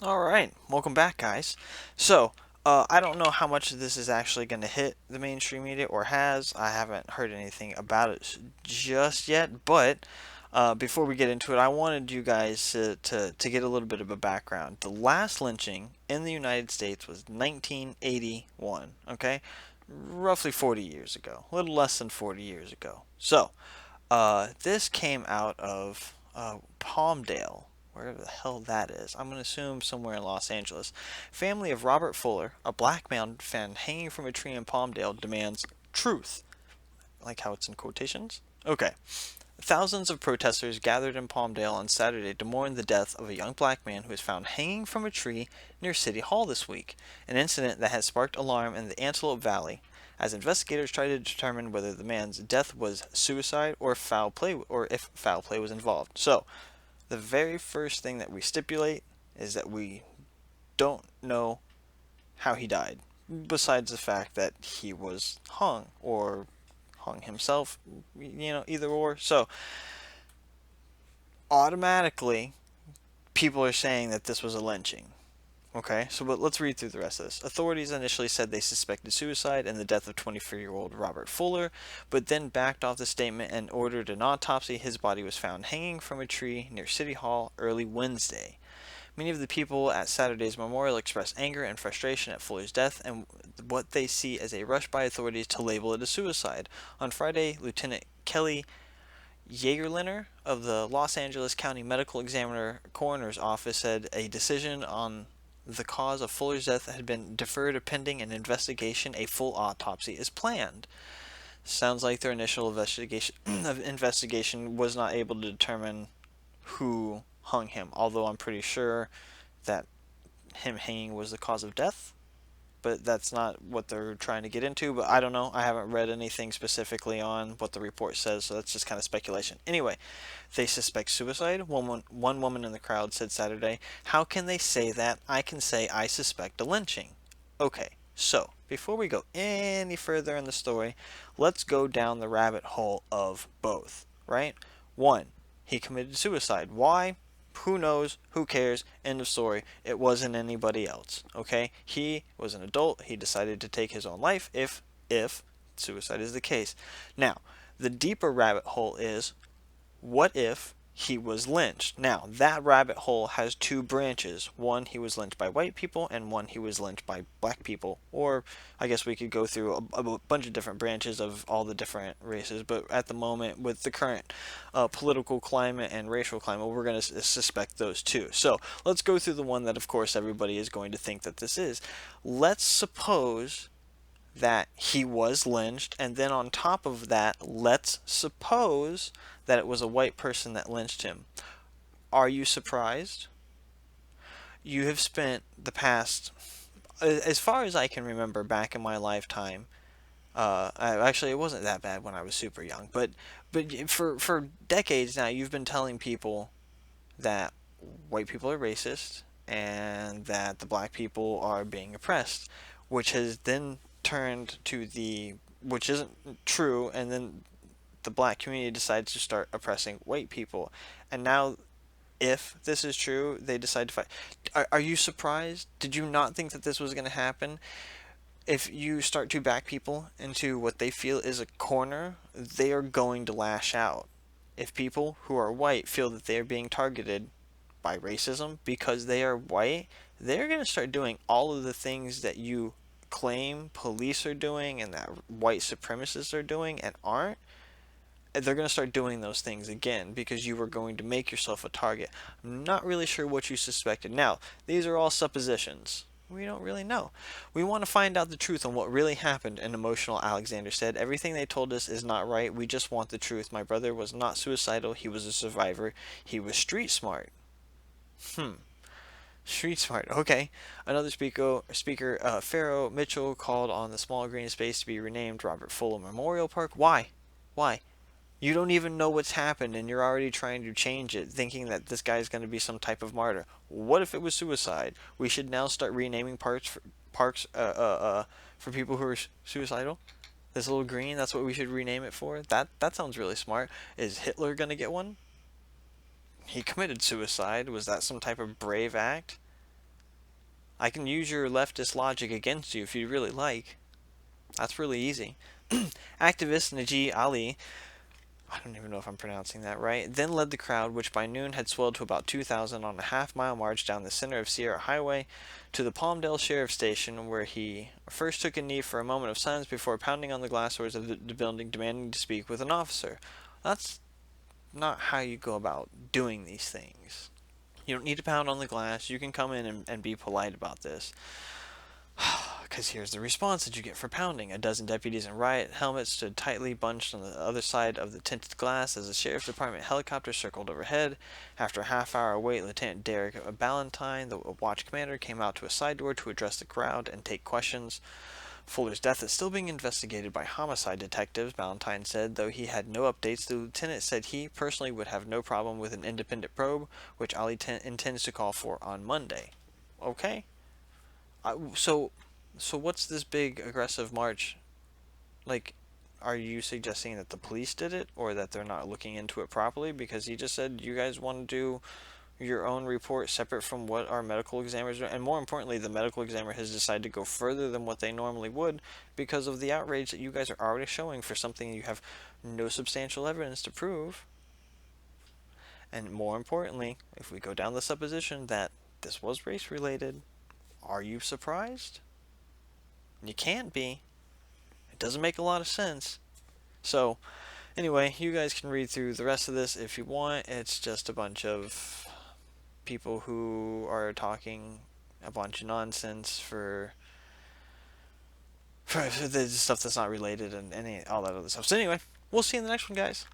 All right, welcome back, guys. I don't know how much of this is actually going to hit the mainstream media or has. I haven't heard anything about it just yet, but before we get into it, I wanted you guys to get a little bit of a background. The last lynching in the United States was 1981, okay? Roughly 40 years ago, a little less than 40 years ago. This came out of Palmdale, wherever the hell that is. I'm going to assume somewhere in Los Angeles. Family of Robert Fuller, a black man found hanging from a tree in Palmdale, demands truth. Like how it's in quotations? Okay. Thousands of protesters gathered in Palmdale on Saturday to mourn the death of a young black man who was found hanging from a tree near City Hall this week, an incident that has sparked alarm in the Antelope Valley as investigators try to determine whether the man's death was suicide or foul play or if foul play was involved. So, the very first thing that we stipulate is that we don't know how he died, besides the fact that he was hung or hung himself, either or. So, automatically people are saying that this was a lynching. Okay, but let's read through the rest of this. Authorities initially said they suspected suicide and the death of 24-year-old Robert Fuller, but then backed off the statement and ordered an autopsy. His body was found hanging from a tree near City Hall early Wednesday. Many of the people at Saturday's memorial expressed anger and frustration at Fuller's death and what they see as a rush by authorities to label it a suicide. On Friday, Lieutenant Kelly Jagerliner of the Los Angeles County Medical Examiner Coroner's Office said a decision on the cause of Fuller's death had been deferred pending an investigation. A full autopsy is planned. Sounds like their initial investigation was not able to determine who hung him, although I'm pretty sure that him hanging was the cause of death, but that's not what they're trying to get into. But I don't know. I haven't read anything specifically on what the report says, so that's just kind of speculation. Anyway, they suspect suicide. One woman in the crowd said Saturday, "How can they say that? I can say I suspect a lynching." Okay, so before we go any further in the story, let's go down the rabbit hole of both, right? One, he committed suicide. Why? Who knows? Who cares? End of story. It wasn't anybody else. Okay? He was an adult. He decided to take his own life if suicide is the case. Now, the deeper rabbit hole is what if he was lynched? Now, that rabbit hole has two branches. One, he was lynched by white people, and one, he was lynched by black people. Or, I guess we could go through a bunch of different branches of all the different races, but at the moment, with the current political climate and racial climate, we're going to suspect those two. So, let's go through the one that, of course, everybody is going to think that this is. Let's suppose that he was lynched, and then on top of that, let's suppose that it was a white person that lynched him. Are you surprised? You have spent the past, as far as I can remember, back in my lifetime. Actually, it wasn't that bad when I was super young, but for decades now, you've been telling people that white people are racist and that the black people are being oppressed, which has then turned to the which isn't true, and then the black community decides to start oppressing white people, and now if this is true, they decide to fight. Are you surprised? Did you not think that this was going to happen? If you start to back people into what they feel is a corner, they are going to lash out. If people who are white feel that they are being targeted by racism because they are white, they're going to start doing all of the things that you claim police are doing and that white supremacists are doing and aren't. They're going to start doing those things again because you were going to make yourself a target. I'm not really sure what you suspected. Now, these are all suppositions. We don't really know. We want to find out the truth on what really happened, an emotional Alexander said. Everything they told us is not right. We just want the truth. My brother was not suicidal. He was a survivor. He was street smart. Hmm. Street smart. Okay. Another speaker, Pharaoh Mitchell, called on the small green space to be renamed Robert Fuller Memorial Park. Why? Why? You don't even know what's happened and you're already trying to change it, thinking that this guy's going to be some type of martyr. What if it was suicide? We should now start renaming parks for people who are suicidal. This little green, that's what we should rename it for. That sounds really smart. Is Hitler going to get one? He committed suicide. Was that some type of brave act? I can use your leftist logic against you if you really like. That's really easy. Activist Najee Ali, I don't even know if I'm pronouncing that right, then led the crowd, which by noon had swelled to about 2,000, on a half-mile march down the center of Sierra Highway to the Palmdale Sheriff's Station, where he first took a knee for a moment of silence before pounding on the glass doors of the building, demanding to speak with an officer. That's not how you go about doing these things. You don't need to pound on the glass. You can come in and be polite about this. Because here's the response that you get for pounding. A dozen deputies in riot helmets stood tightly bunched on the other side of the tinted glass as the sheriff's department helicopter circled overhead. After a half-hour wait, Lieutenant Derek Ballantyne, the watch commander, came out to a side door to address the crowd and take questions. Fuller's death is still being investigated by homicide detectives, Ballantyne said. Though he had no updates, the lieutenant said he personally would have no problem with an independent probe, which Ali intends to call for on Monday. Okay? So what's this big aggressive march? Like, are you suggesting that the police did it, or that they're not looking into it properly? Because he just said you guys want to do your own report separate from what our medical examiners do, and more importantly, the medical examiner has decided to go further than what they normally would because of the outrage that you guys are already showing for something you have no substantial evidence to prove. And more importantly, if we go down the supposition that this was race related, are you surprised? You can't be. It doesn't make a lot of sense. So, anyway, you guys can read through the rest of this if you want. It's just a bunch of people who are talking a bunch of nonsense for the stuff that's not related and all that other stuff. So anyway, we'll see you in the next one, guys.